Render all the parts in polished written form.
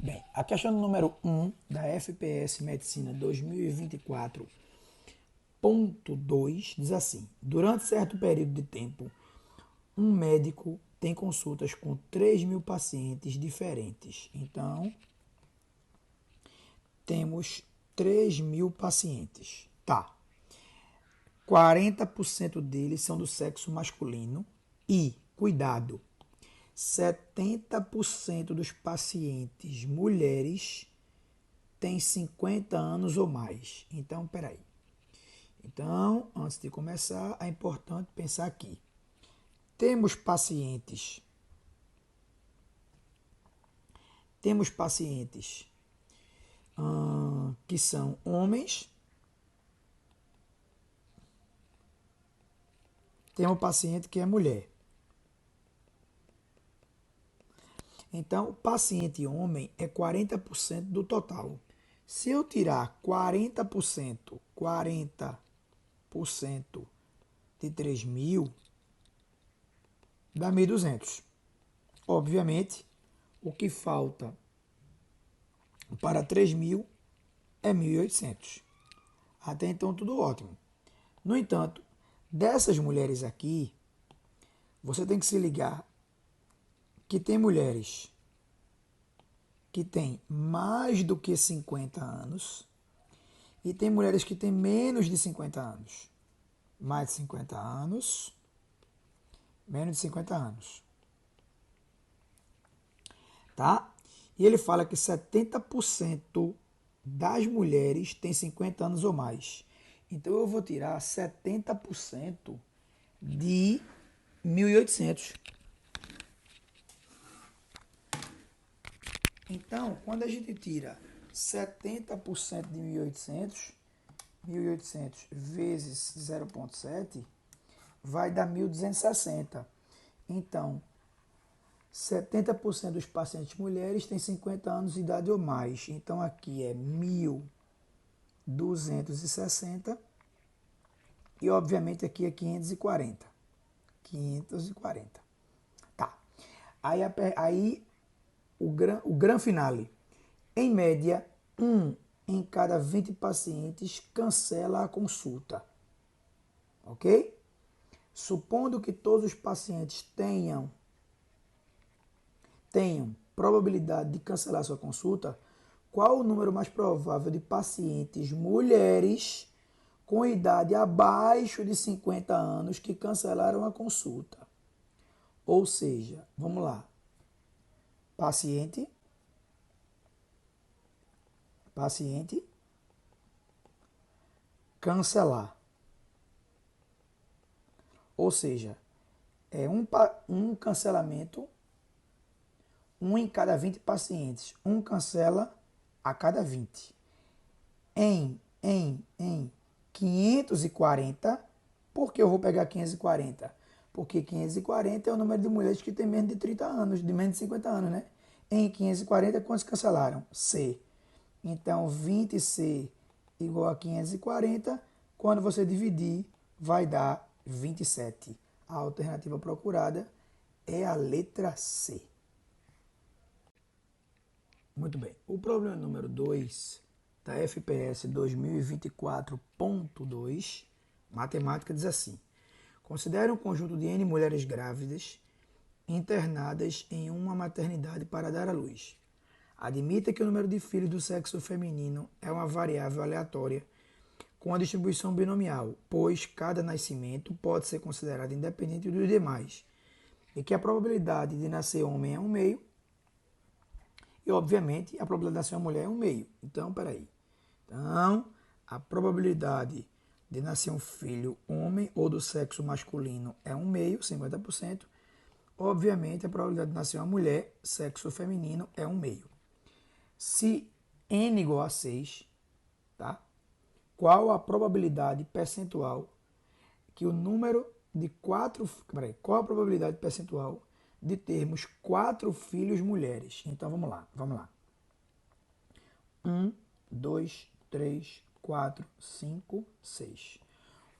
Bem, a questão número 1 da FPS Medicina 2024.2 diz assim: durante certo período de tempo, um médico tem consultas com 3.000 pacientes diferentes. Então, temos 3.000 pacientes. Tá. 40% deles são do sexo masculino e, cuidado, 70% dos pacientes mulheres têm 50 anos ou mais. Então, peraí. Então, antes de começar, é importante pensar aqui. Temos pacientes, temos pacientes que são homens, tem um paciente que é mulher. Então, o paciente homem é 40% do total. Se eu tirar 40% de 3.000, dá 1.200. Obviamente, o que falta para 3.000 é 1.800. Até então, tudo ótimo. No entanto, dessas mulheres aqui, você tem que se ligar que tem mulheres que têm mais do que 50 anos e tem mulheres que têm menos de 50 anos. Mais de 50 anos, menos de 50 anos. Tá? E ele fala que 70% das mulheres têm 50 anos ou mais. Então eu vou tirar 70% de 1.800. Então, quando a gente tira 70% de 1.800, 1.800 vezes 0,7 vai dar 1.260. Então, 70% dos pacientes mulheres têm 50 anos de idade ou mais. Então, aqui é 1.260 e, obviamente, aqui é 540. 540. Tá. Aí o gran finale. Em média, um em cada 20 pacientes cancela a consulta. Ok? Supondo que todos os pacientes tenham probabilidade de cancelar sua consulta, qual o número mais provável de pacientes mulheres com idade abaixo de 50 anos que cancelaram a consulta? Ou seja, vamos lá. Paciente, paciente, cancelar. Ou seja, é um cancelamento, um em cada 20 pacientes. Um cancela a cada 20. Em 540, por que eu vou pegar 540? Porque 540 é o número de mulheres que tem menos de 30 anos, de menos de 50 anos, né? Em 540, quantos cancelaram? C. Então, 20C igual a 540, quando você dividir, vai dar 27. A alternativa procurada é a letra C. Muito bem. O problema número 2 da FPS 2024.2, matemática, diz assim: considere um conjunto de N mulheres grávidas internadas em uma maternidade para dar à luz. Admita que o número de filhos do sexo feminino é uma variável aleatória com a distribuição binomial, pois cada nascimento pode ser considerado independente dos demais, e que a probabilidade de nascer homem é 1/2 e, obviamente, a probabilidade de nascer uma mulher é 1/2. Então, peraí. Então, a probabilidade de nascer um filho homem ou do sexo masculino é 1/2, 50%. Obviamente, a probabilidade de nascer uma mulher, sexo feminino, é 1/2. Se n igual a 6, tá? Qual a probabilidade percentual que o número de quatro... Peraí, qual a probabilidade percentual de termos 4 filhos mulheres? Então, vamos lá, vamos lá. 2, 3, 4, 5, 6.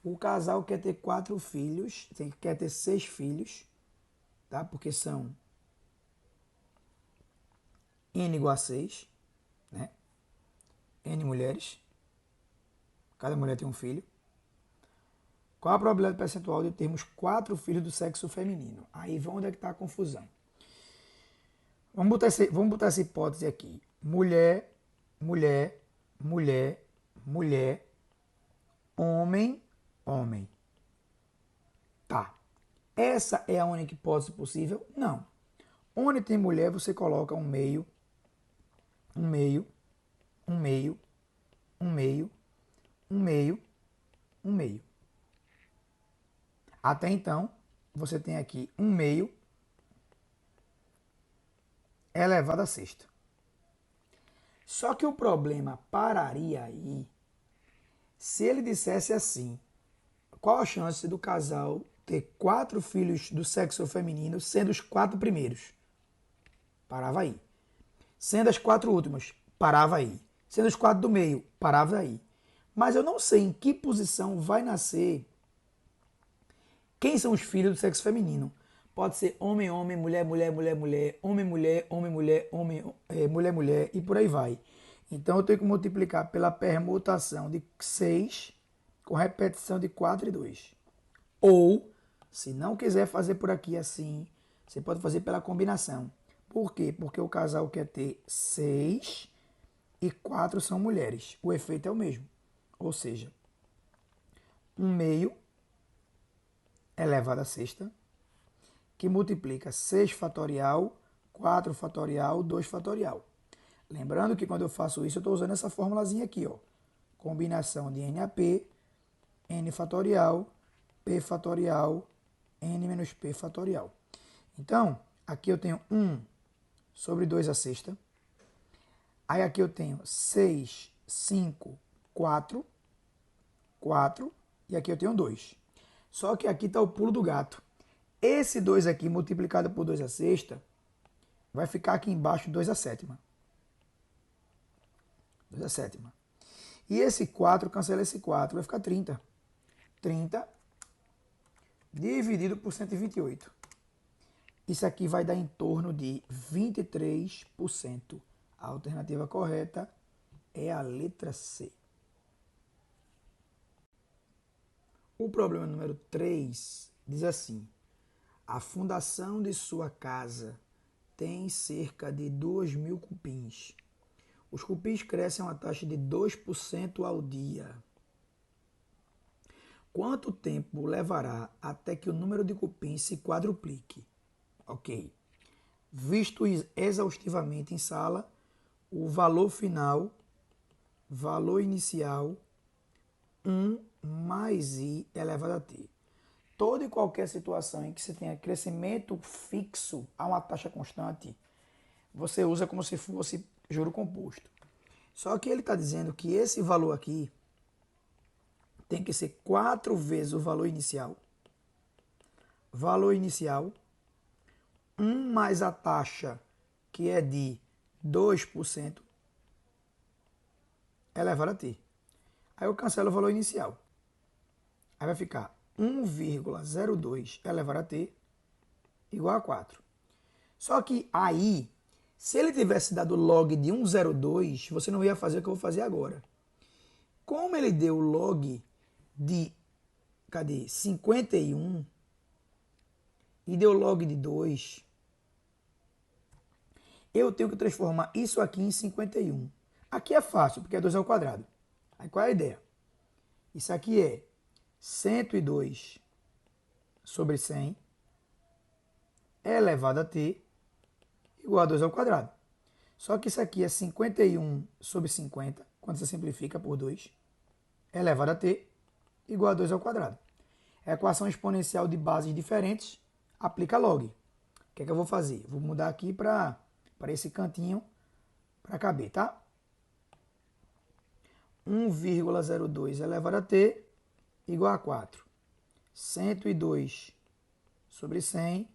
O casal quer ter 4 filhos, quer ter 6 filhos, tá? Porque são N igual a 6, né? N mulheres. Cada mulher tem um filho. Qual a probabilidade percentual de termos 4 filhos do sexo feminino? Aí vamos onde é que está a confusão. Vamos botar essa hipótese aqui. Mulher, mulher, mulher, mulher, homem, homem. Tá. Essa é a única hipótese possível? Não. Onde tem mulher, você coloca um meio, um meio, um meio, um meio, um meio, um meio. Até então, você tem aqui um meio elevado a sexta. Só que o problema pararia aí se ele dissesse assim: qual a chance do casal ter 4 filhos do sexo feminino, sendo os 4 primeiros? Parava aí. Sendo as 4 últimas, parava aí. Sendo os 4 do meio, parava aí. Mas eu não sei em que posição vai nascer quem são os filhos do sexo feminino. Pode ser homem, homem, mulher, mulher, mulher, mulher, homem, mulher, homem, mulher, homem, mulher, mulher e por aí vai. Então eu tenho que multiplicar pela permutação de 6 com repetição de 4 e 2. Ou, se não quiser fazer por aqui assim, você pode fazer pela combinação. Por quê? Porque o casal quer ter 6 e 4 são mulheres. O efeito é o mesmo. Ou seja, 1 meio elevado a sexta, que multiplica 6 fatorial, 4 fatorial, 2 fatorial. Lembrando que quando eu faço isso, eu estou usando essa formulazinha aqui, ó. Combinação de NAP, N fatorial, P fatorial, N menos P fatorial. Então, aqui eu tenho 1 sobre 2 a sexta. Aí aqui eu tenho 6, 5, 4, 4. E aqui eu tenho 2. Só que aqui está o pulo do gato. Esse 2 aqui, multiplicado por 2 a sexta, vai ficar aqui embaixo 2 a sétima. 2 a sétima. E esse 4, cancela esse 4, vai ficar 30. 30 dividido por 128. Isso aqui vai dar em torno de 23%. A alternativa correta é a letra C. O problema número 3 diz assim: a fundação de sua casa tem cerca de 2.000 cupins. Os cupins crescem a uma taxa de 2% ao dia. Quanto tempo levará até que o número de cupins se quadruplique? Ok. Visto exaustivamente em sala, o valor final, valor inicial, 1 mais I elevado a T. Toda e qualquer situação em que você tenha crescimento fixo a uma taxa constante, você usa como se fosse juro composto. Só que ele está dizendo que esse valor aqui tem que ser 4 vezes o valor inicial. Valor inicial, 1 mais a taxa, que é de 2%, elevado a T. Aí eu cancelo o valor inicial. Aí vai ficar 1,02 elevado a T igual a 4. Só que aí, se ele tivesse dado log de 1,02, você não ia fazer o que eu vou fazer agora. Como ele deu log de 51 e deu log de 2, eu tenho que transformar isso aqui em 51. Aqui é fácil, porque é 2 ao quadrado. Aí qual é a ideia? Isso aqui é 102 sobre 100 elevado a t igual a 2 ao quadrado. Só que isso aqui é 51 sobre 50, quando você simplifica por 2, elevado a t igual a 2 ao quadrado. Equação exponencial de bases diferentes, aplica log. O que é que eu vou fazer? Vou mudar aqui para esse cantinho para caber, tá? 1,02 elevado a t igual a 4. 102 sobre 100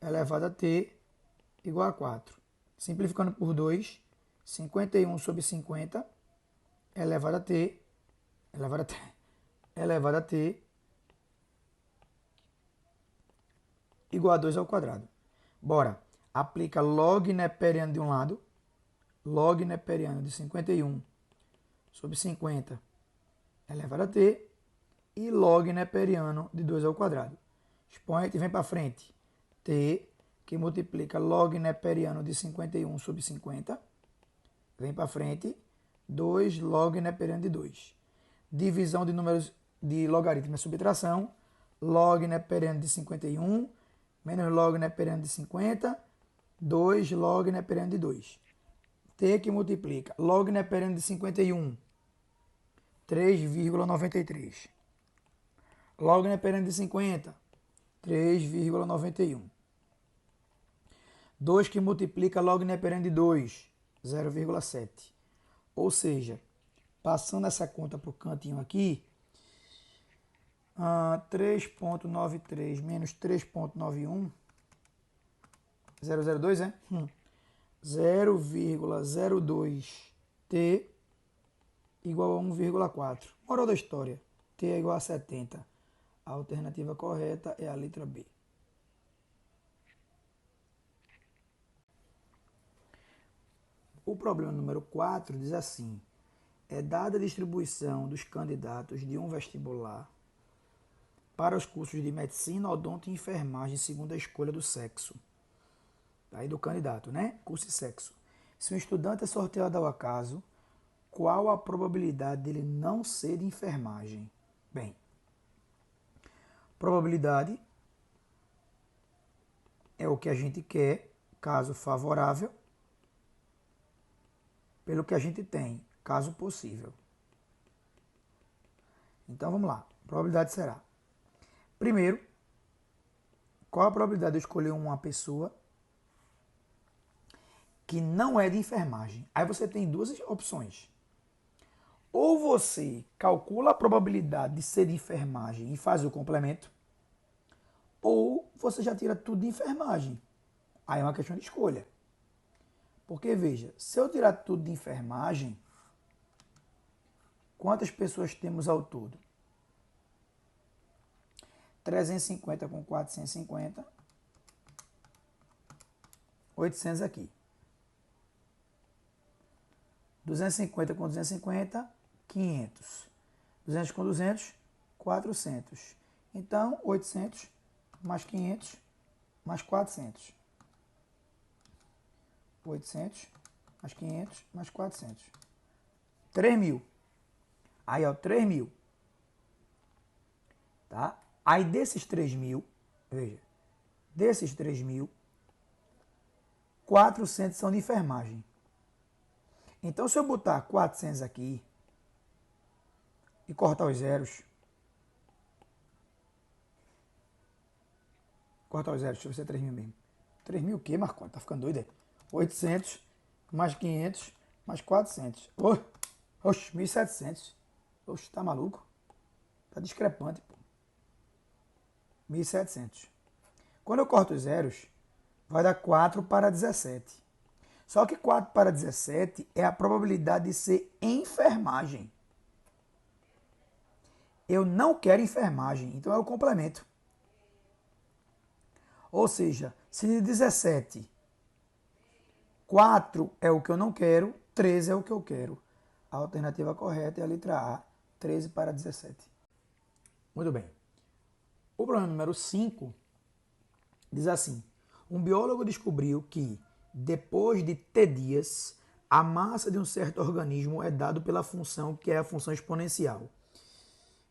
elevado a t igual a 4. Simplificando por 2, 51 sobre 50 elevado a t, elevado a t igual a 2 ao quadrado. Bora. aplica log neperiano de um lado, log neperiano de 51 sobre 50 elevado a t, e log neperiano de 2 ao quadrado. Expoente vem para frente. T, que multiplica log neperiano de 51 sobre 50, vem para frente. 2 log neperiano de 2. Divisão de números de logaritmo é subtração. Log neperiano de 51 menos log neperiano de 50, 2 log neperiano de 2. T, que multiplica log neperiano de 51, 3,93. Log neperiano de 50, 3,91. 2 que multiplica log neperiano de 2, 0,7. Ou seja, passando essa conta para o cantinho aqui, 3,93 menos 3,91, 0,02 é? 0,02t igual a 1,4. Moral da história, t é igual a 70. A alternativa correta é a letra B. O problema número 4 diz assim: é dada a distribuição dos candidatos de um vestibular para os cursos de medicina, odonto e enfermagem segundo a escolha do sexo. Aí do candidato, né? Curso e sexo. Se um estudante é sorteado ao acaso, qual a probabilidade dele não ser de enfermagem? Bem, probabilidade é o que a gente quer, caso favorável, pelo que a gente tem, caso possível. Então vamos lá. A probabilidade será: primeiro, qual a probabilidade de eu escolher uma pessoa que não é de enfermagem? Aí você tem duas opções. Ou você calcula a probabilidade de ser de enfermagem e faz o complemento, ou você já tira tudo de enfermagem. Aí é uma questão de escolha. Porque, veja, se eu tirar tudo de enfermagem, quantas pessoas temos ao todo? 350 com 450, 800 aqui. 250 com 250, 500. 200 com 200, 400. Então, 800 mais 500 mais 400. 800 mais 500 mais 400. 3.000. Aí, ó, 3.000. Tá? Aí, desses 3.000, veja, desses 3.000, 400 são de enfermagem. Então, se eu botar 400 aqui e cortar os zeros, deixa eu ver se é 3.000 mesmo. 3.000 o quê, Marconi? Tá ficando doido, é? 800 mais 500 mais 400. Oxe, 1.700. Oxe, tá maluco? Tá discrepante, pô. 1.700. Quando eu corto os zeros, vai dar 4 para 17. Só que 4 para 17 é a probabilidade de ser enfermagem. Eu não quero enfermagem, então é o complemento. Ou seja, se de 17, 4 é o que eu não quero, 13 é o que eu quero. A alternativa correta é a letra A, 13 para 17. Muito bem. O problema número 5 diz assim: um biólogo descobriu que, depois de T dias, a massa de um certo organismo é dado pela função que é a função exponencial.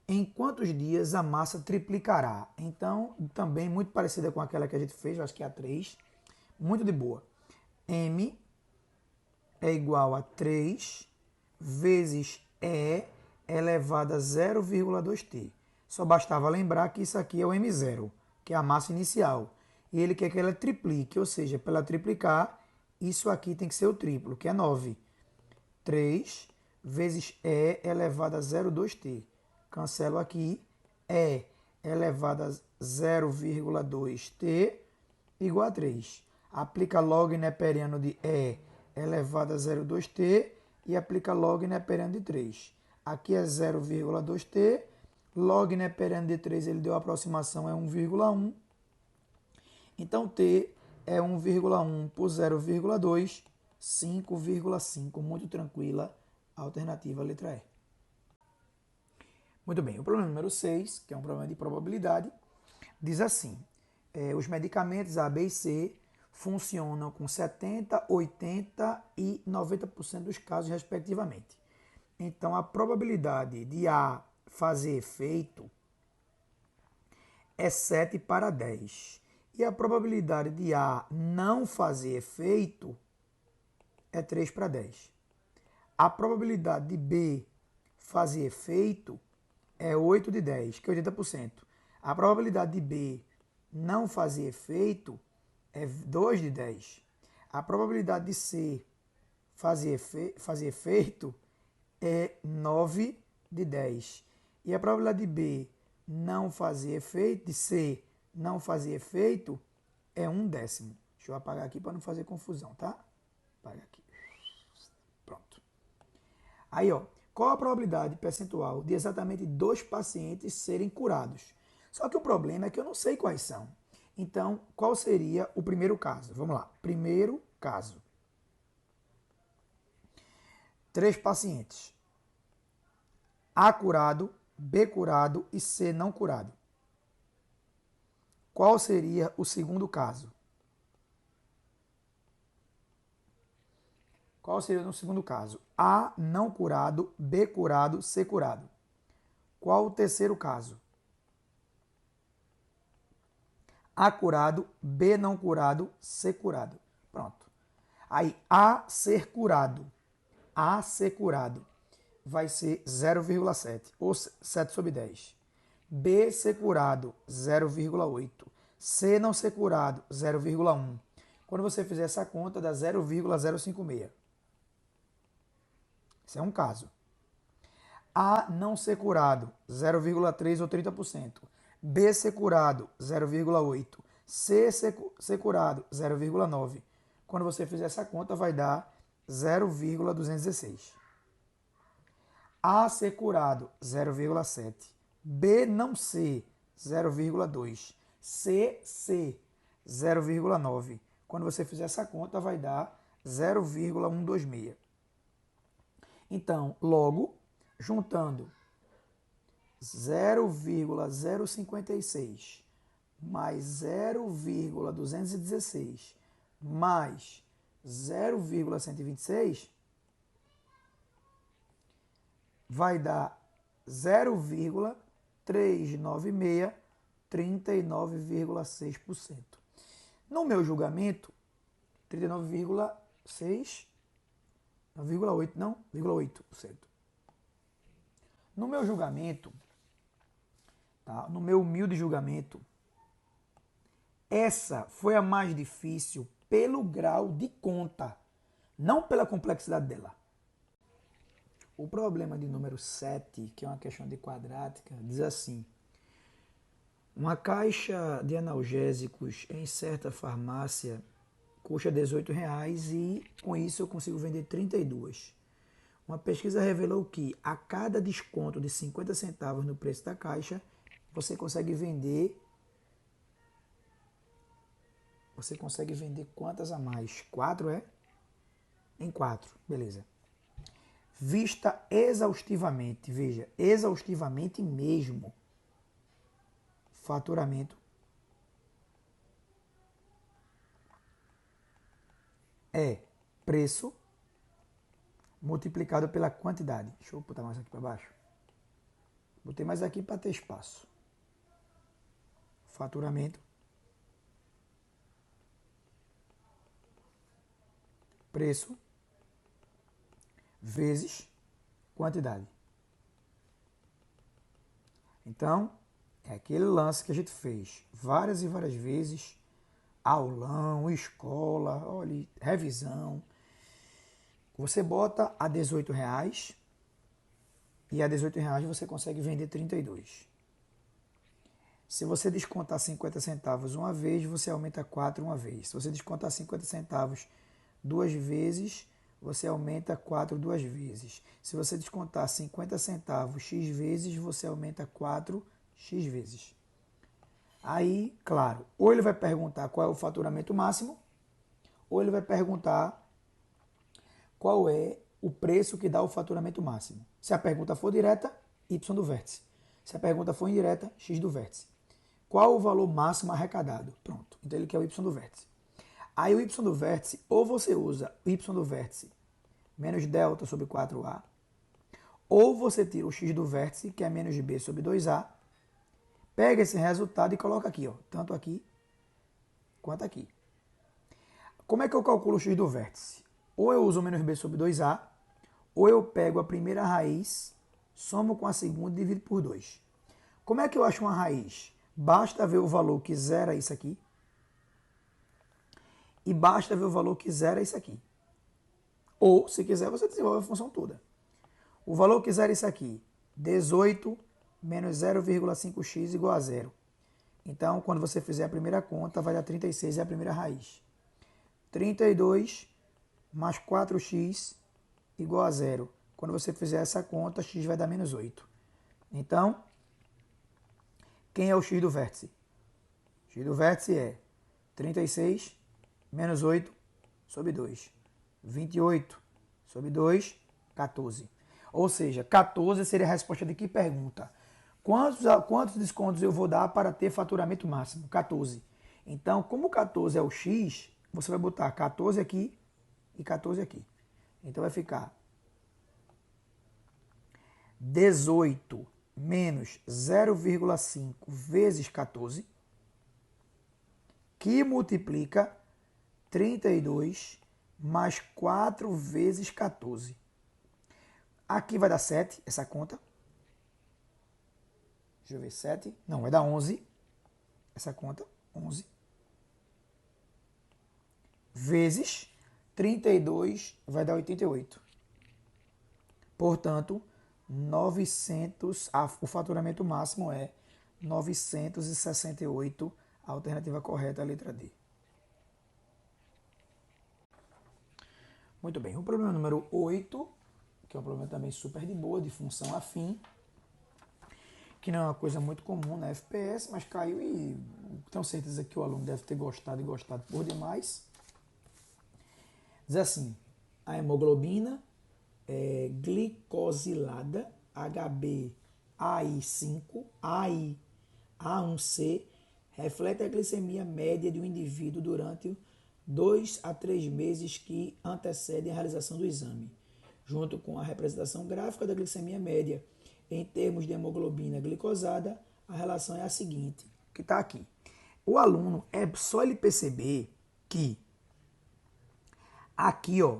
Em quantos dias a massa triplicará? Então, também muito parecida com aquela que a gente fez, acho que é a 3. Muito de boa. M é igual a 3 vezes E elevado a 0,2t. Só bastava lembrar que isso aqui é o M0, que é a massa inicial. E ele quer que ela triplique, ou seja, para ela triplicar, isso aqui tem que ser o triplo, que é 9. 3 vezes E elevado a 0,2t. Cancelo aqui. E elevado a 0,2t igual a 3. Aplica log neperiano de E elevado a 0,2t e aplica log neperiano de 3. Aqui é 0,2t. Log neperiano de 3, ele deu a aproximação, é 1,1. Então, t é 1,1 por 0,2, 5,5. Muito tranquila. Alternativa letra E. Muito bem, o problema número 6, que é um problema de probabilidade, diz assim: os medicamentos A, B e C funcionam com 70%, 80% e 90% dos casos, respectivamente. Então, a probabilidade de A fazer efeito é 7 para 10. E a probabilidade de A não fazer efeito é 3 para 10. A probabilidade de B fazer efeito é 8 de 10, que é 80%. A probabilidade de B não fazer efeito é 2 de 10. A probabilidade de C fazer efeito é 9 de 10. E a probabilidade de B não fazer efeito, de C não fazer efeito, é 1/10. Deixa eu apagar aqui para não fazer confusão, tá? Apaga aqui. Pronto. Aí, ó, qual a probabilidade percentual de exatamente 2 pacientes serem curados? Só que o problema é que eu não sei quais são. Então, qual seria o primeiro caso? Vamos lá. Primeiro caso. 3 pacientes. A curado, B curado e C não curado. Qual seria o segundo caso? Qual seria no segundo caso? A não curado, B curado, C curado. Qual o terceiro caso? A curado, B não curado, C curado. Pronto. Aí, A ser curado. A ser curado vai ser 0,7 ou 7 sobre 10. B ser curado, 0,8. C não ser curado, 0,1. Quando você fizer essa conta, dá 0,056. Esse é um caso. A não ser curado, 0,3 ou 30%. B ser curado, 0,8. C ser curado, 0,9. Quando você fizer essa conta, vai dar 0,216. A ser curado, 0,7. B não ser, 0,2. C ser, 0,9. Quando você fizer essa conta, vai dar 0,126. Então, logo, juntando 0,056 mais 0,216 mais 0,126 vai dar 0,396, 39,6%. No meu julgamento, 39,6, 9,8 não, 0,8%. No meu julgamento, tá? No meu humilde julgamento, essa foi a mais difícil pelo grau de conta, não pela complexidade dela. O problema de número 7, que é uma questão de quadrática, diz assim: uma caixa de analgésicos em certa farmácia custa R$18 e com isso eu consigo vender 32. Uma pesquisa revelou que a cada desconto de 50 centavos no preço da caixa, você consegue vender quantas a mais? 4 é? Em 4, beleza. Vista exaustivamente, veja, exaustivamente mesmo, faturamento é preço multiplicado pela quantidade. Deixa eu botar mais aqui para baixo. Botei mais aqui para ter espaço. Faturamento preço vezes quantidade. Então, é aquele lance que a gente fez várias e várias vezes, aulão, escola, olha, revisão. Você bota a R$18 e a R$18 você consegue vender 32. Se você descontar 50 centavos uma vez, você aumenta 4 uma vez. Se você descontar 50 centavos duas vezes, você aumenta 4 duas vezes. Se você descontar 50 centavos x vezes, você aumenta 4 x vezes. Aí, claro, ou ele vai perguntar qual é o faturamento máximo, ou ele vai perguntar qual é o preço que dá o faturamento máximo. Se a pergunta for direta, y do vértice. Se a pergunta for indireta, x do vértice. Qual o valor máximo arrecadado? Pronto. Então ele quer o y do vértice. Aí o y do vértice, ou você usa o y do vértice menos delta sobre 4a, ou você tira o x do vértice, que é menos b sobre 2a, pega esse resultado e coloca aqui, ó, tanto aqui quanto aqui. Como é que eu calculo o x do vértice? Ou eu uso menos b sobre 2a, ou eu pego a primeira raiz, somo com a segunda e divido por 2. Como é que eu acho uma raiz? Basta ver o valor que zera isso aqui, e basta ver o valor que zera isso aqui. Ou, se quiser, você desenvolve a função toda. O valor que zera isso aqui, 18 menos 0,5x igual a 0. Então, quando você fizer a primeira conta, vai dar 36, é a primeira raiz. 32 mais 4x igual a 0. Quando você fizer essa conta, x vai dar menos 8. Então, quem é o x do vértice? X do vértice é 36 menos 8 sobre 2. 28 sobre 2, 14. Ou seja, 14 seria a resposta de que pergunta? Quantos descontos eu vou dar para ter faturamento máximo? 14. Então, como 14 é o x, você vai botar 14 aqui e 14 aqui. Então vai ficar 18 menos 0,5 vezes 14, que multiplica 32 mais 4 vezes 14. Aqui vai dar 7, essa conta. Deixa eu ver, 7. Não, vai dar 11. Essa conta, 11. Vezes 32 vai dar 88. Portanto, 900, o faturamento máximo é 968, a alternativa correta é a letra D. Muito bem, o problema número 8, que é um problema também super de boa, de função afim, que não é uma coisa muito comum na FPS, mas caiu e tenho certeza que o aluno deve ter gostado e gostado por demais. Diz assim, a hemoglobina é glicosilada HbA1c, A1C, reflete a glicemia média de um indivíduo durante 2 a 3 meses que antecedem a realização do exame, junto com a representação gráfica da glicemia média. Em termos de hemoglobina glicosada, a relação é a seguinte, que está aqui. O aluno, é só ele perceber que aqui, ó,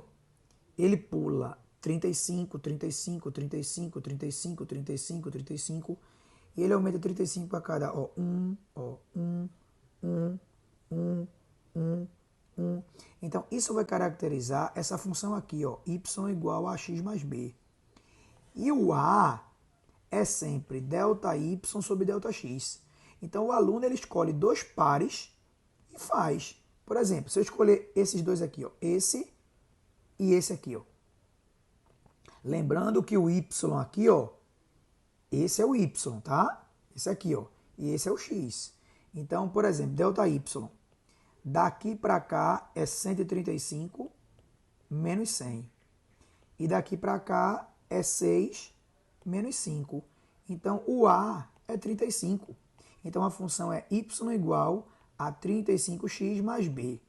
ele pula 35, 35, 35, 35, 35, 35, e ele aumenta 35 a cada, ó, 1, ó, 1, 1, 1, 1, 1. Então, isso vai caracterizar essa função aqui, ó, y igual a x mais b. E o A é sempre ΔY sobre ΔX. Então, o aluno ele escolhe dois pares e faz. Por exemplo, se eu escolher esses dois aqui, ó, esse e esse aqui, ó. Lembrando que o Y aqui, ó, esse é o Y, tá? Esse aqui, ó, e esse é o X. Então, por exemplo, ΔY, daqui para cá é 135 menos 100. E daqui para cá é 6 menos 5. Então, o A é 35. Então, a função é y igual a 35x mais b.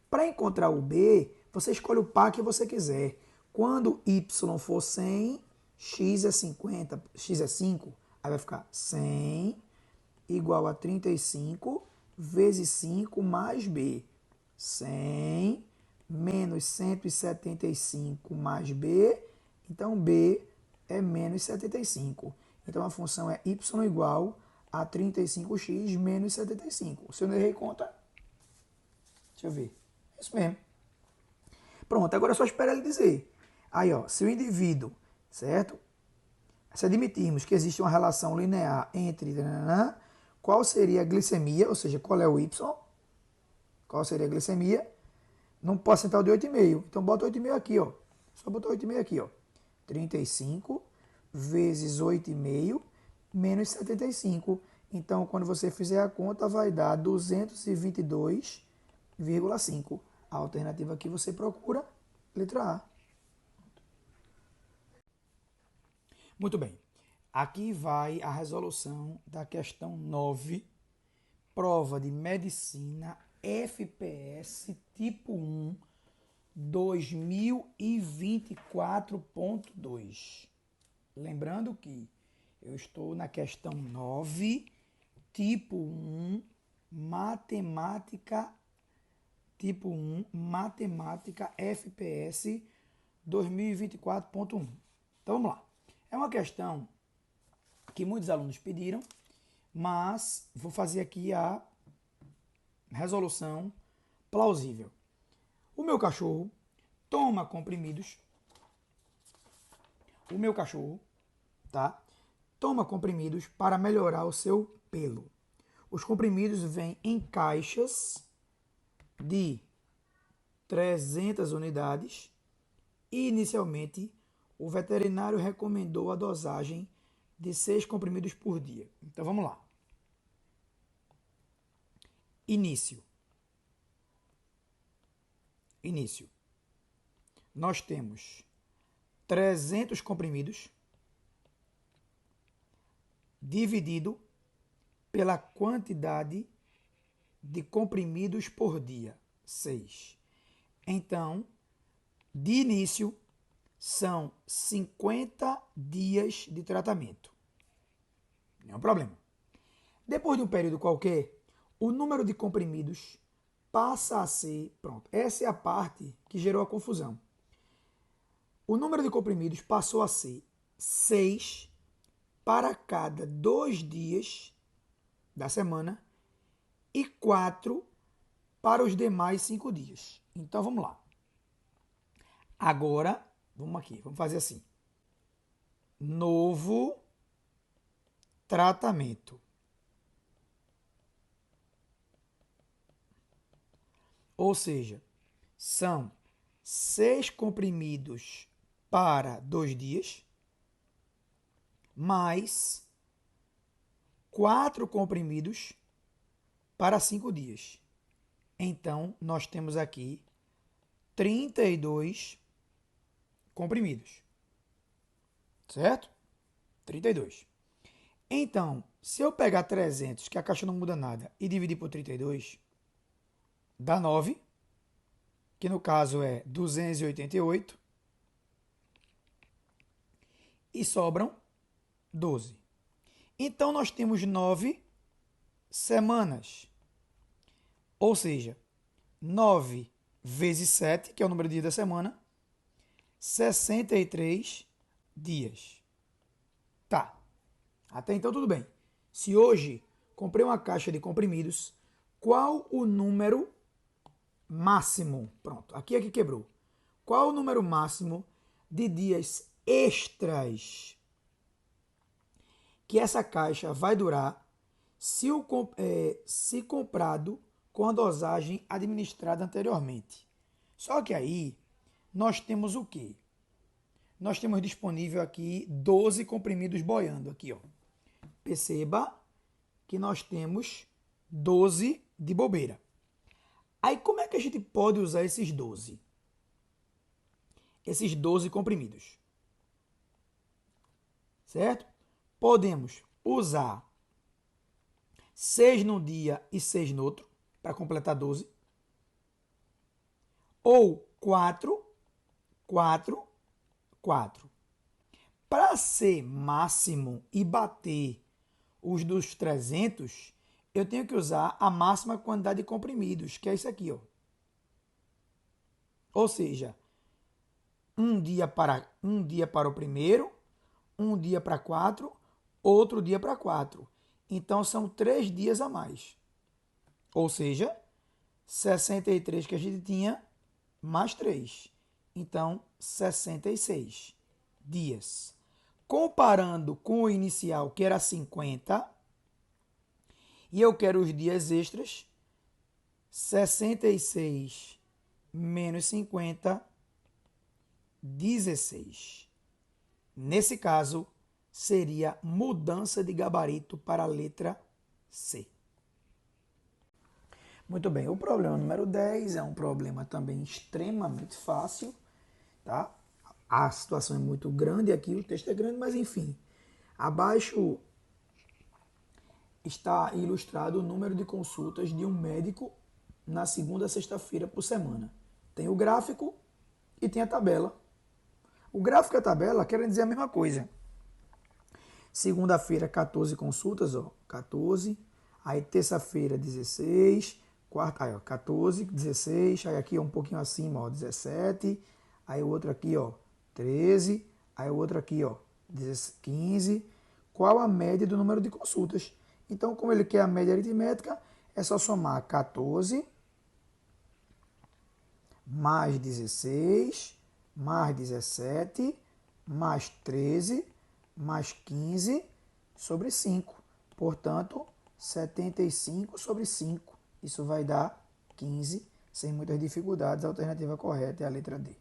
Para encontrar o b, você escolhe o par que você quiser. Quando y for 100, x é 50, x é 5, aí vai ficar 100 igual a 35 vezes 5 mais b. 100 menos 175 mais b, então b é menos 75. Então a função é y igual a 35x menos 75. Se eu não errei conta, deixa eu ver. É isso mesmo. Pronto, agora é só esperar ele dizer. Aí, ó, se o indivíduo, certo? Se admitirmos que existe uma relação linear entre qual seria a glicemia, ou seja, qual é o y, qual seria a glicemia, num percentual de 8,5. Então bota 8,5 aqui, ó. Só botar 8,5 aqui, ó. 35 vezes 8,5 menos 75. Então, quando você fizer a conta, vai dar 222,5. A alternativa que você procura, letra A. Muito bem. Aqui vai a resolução da questão 9, prova de medicina FPS tipo 1, 2024.2. Lembrando que eu estou na questão 9, tipo 1, matemática, tipo 1, matemática FPS 2024.1. Então vamos lá. É uma questão que muitos alunos pediram, mas vou fazer aqui a resolução plausível. O meu cachorro toma comprimidos. O meu cachorro, tá? Toma comprimidos para melhorar o seu pelo. Os comprimidos vêm em caixas de 300 unidades e, inicialmente, o veterinário recomendou a dosagem de 6 comprimidos por dia. Então, vamos lá. Início. Nós temos 300 comprimidos dividido pela quantidade de comprimidos por dia, 6. Então, de início, são 50 dias de tratamento. Nenhum problema. Depois de um período qualquer, o número de comprimidos passa a ser... Pronto, essa é a parte que gerou a confusão. O número de comprimidos passou a ser 6 para cada 2 dias da semana e 4 para os demais 5 dias. Então, vamos lá. Agora, vamos fazer assim. Novo tratamento. Ou seja, são 6 comprimidos para 2 dias, mais 4 comprimidos para 5 dias. Então, nós temos aqui 32 comprimidos. Certo? 32. Então, se eu pegar 300, que a caixa não muda nada, e dividir por 32, dá 9, que no caso é 288, e sobram 12. Então, nós temos 9 semanas. Ou seja, 9 vezes 7, que é o número de dias da semana, 63 dias. Tá. Até então tudo bem. Se hoje comprei uma caixa de comprimidos, qual o número máximo? Pronto, aqui é que quebrou. Qual o número máximo de dias extras que essa caixa vai durar se comprado com a dosagem administrada anteriormente? Só que aí nós temos o quê? Nós temos disponível aqui 12 comprimidos boiando aqui, ó. Perceba que nós temos 12 de bobeira. Aí como é que a gente pode usar esses 12? Esses 12 comprimidos. Certo? Podemos usar 6 num dia e 6 no outro, para completar 12. Ou 4, 4, 4. Para ser máximo e bater os dos 300, eu tenho que usar a máxima quantidade de comprimidos, que é isso aqui, ó. Ou seja, um dia para o primeiro, um dia para 4, outro dia para 4. Então são 3 dias a mais. Ou seja, 63 que a gente tinha, mais 3. Então, 66 dias. Comparando com o inicial, que era 50, e eu quero os dias extras, 66 menos 50, 16. Nesse caso, seria mudança de gabarito para a letra C. Muito bem, o problema número 10 é um problema também extremamente fácil, tá? A situação é muito grande aqui, o texto é grande, mas enfim. Abaixo está ilustrado o número de consultas de um médico na segunda a sexta-feira por semana. Tem o gráfico e tem a tabela. O gráfico e a tabela querem dizer a mesma coisa. Segunda-feira, 14 consultas, ó, 14. Aí terça-feira, 16. Quarta, aí, ó, 14, 16. Aí aqui, ó, um pouquinho acima, ó, 17. Aí o outro aqui, ó, 13. Aí o outro aqui, ó, 15. Qual a média do número de consultas? Então, como ele quer a média aritmética, é só somar 14 mais 16, mais 17, mais 13, mais 15 sobre 5. Portanto, 75 sobre 5. Isso vai dar 15, sem muitas dificuldades. A alternativa correta é a letra D.